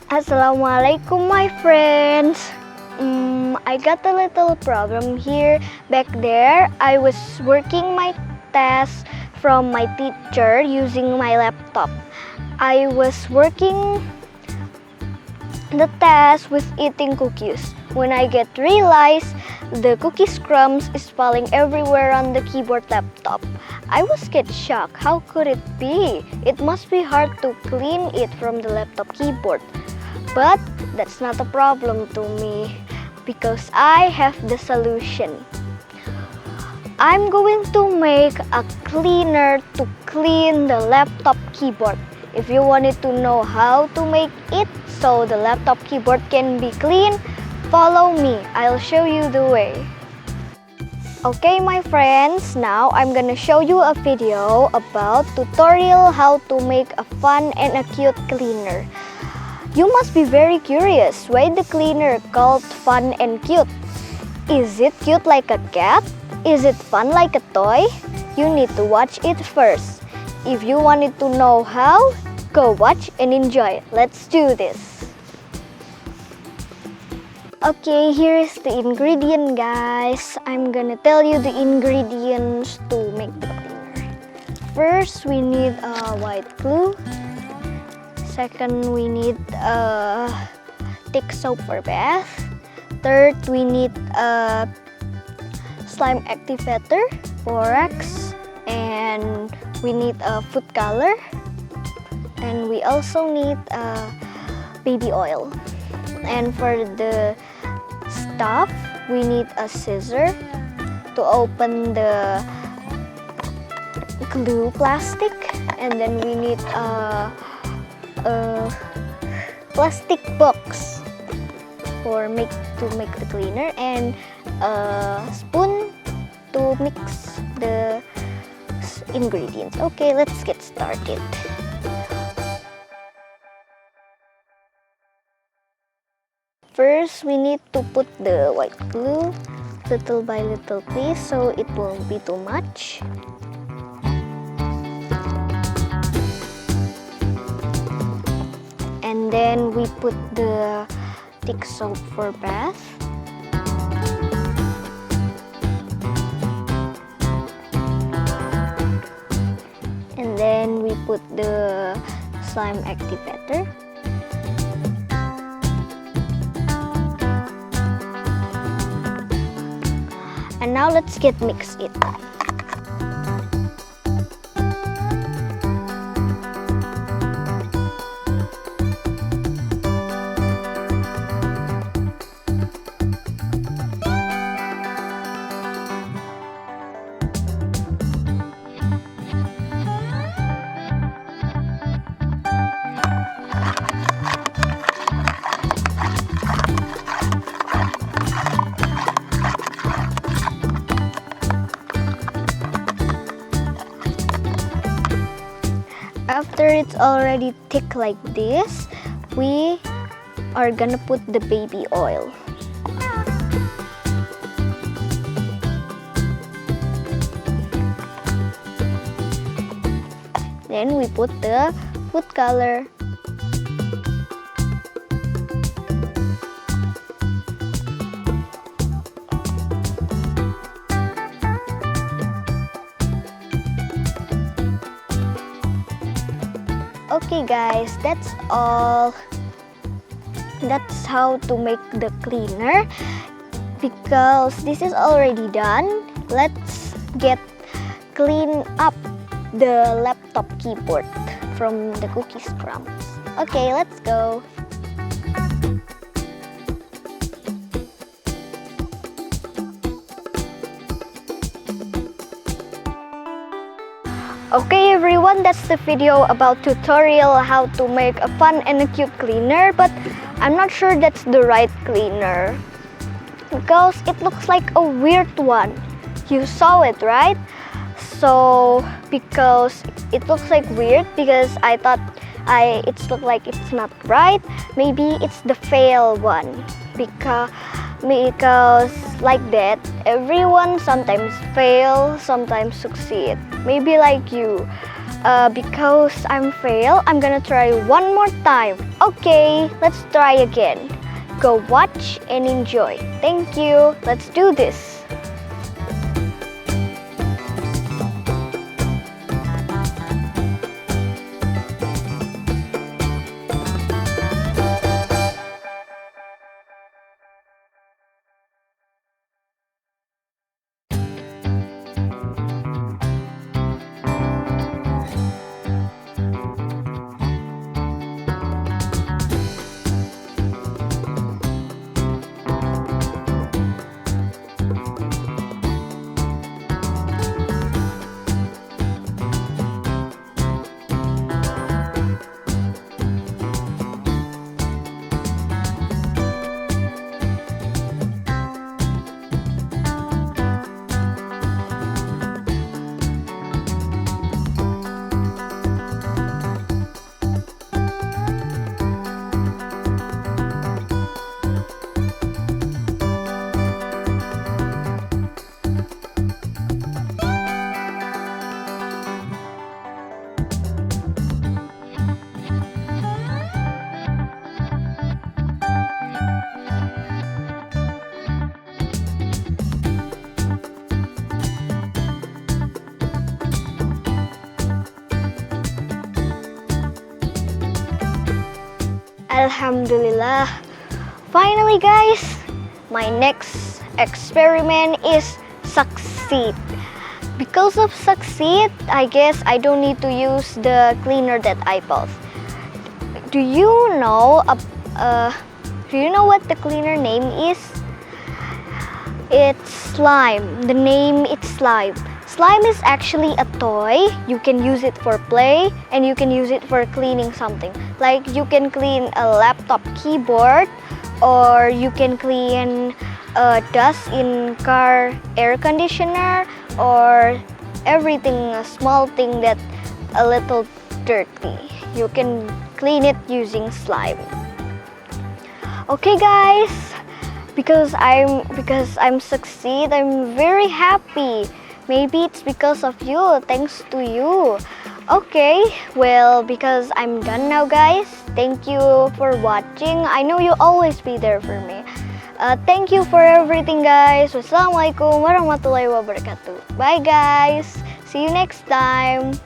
Assalamualaikum, my friends. I got a little problem here. Back there, I was working my test from my teacher using my laptop. I was working the test with eating cookies. When I get realized the cookies crumbs is falling everywhere on the keyboard laptop. I was get shocked. How could it be? It must be hard to clean it from the laptop keyboard. But that's not a problem to me because I have the solution. I'm going to make a cleaner to clean the laptop keyboard. If you wanted to know how to make it so the laptop keyboard can be clean, follow me. I'll show you the way. Okay, my friends, now I'm gonna show you a video about tutorial how to make a fun and a cute cleaner. You must be very curious why the cleaner called fun and cute. Is it cute like a cat? Is it fun like a toy? You need to watch it first. If you wanted to know how, go watch and enjoy. Let's do this. Okay, here is the ingredient, guys. I'm gonna tell you the ingredients to make the cleaner. First, we need white glue. Second, we need thick soap for bath. Third, we need slime activator, borax, and we need food color, and we also need baby oil. And for the stuff, we need a scissor to open the glue plastic, and then we need a plastic box to make the cleaner, and a spoon to mix the ingredients. Okay, let's get started. First, we need to put the white glue little by little, please, so it won't be too much. And then we put the thick soap for bath. And then we put the slime activator. And now let's mix it. After it's already thick like this, we are gonna put the baby oil. Then we put the food color. Okay guys, that's all. That's how to make the cleaner. Because this is already done, let's clean up the laptop keyboard from the cookies crumbs. Okay, let's go. Okay everyone, that's the video about tutorial how to make a fun and a cute cleaner, but I'm not sure that's the right cleaner because it looks like a weird one. You saw it, right? So because it looks like weird, because I thought it looked like it's not right. Maybe it's the fail one because like that, everyone sometimes fail, sometimes succeed. Maybe like you, because I'm fail, I'm gonna try one more time. Okay, let's try again. Go watch and enjoy. Thank you. Let's do this. Alhamdulillah. Finally guys, my next experiment is succeed. Because of succeed, I guess I don't need to use the cleaner that I bought. Do you know what the cleaner name is? It's slime. The name is slime. Slime is actually a toy. You can use it for play and you can use it for cleaning something. Like you can clean a laptop keyboard, or you can clean dust in car air conditioner, or everything, a small thing that a little dirty. You can clean it using slime. Okay guys, because I'm succeed, I'm very happy. Maybe it's because of you, thanks to you. Okay, well, because I'm done now guys. Thank you for watching. I know you'll always be there for me. Thank you for everything guys. Wassalamualaikum warahmatullahi wabarakatuh. Bye guys. See you next time.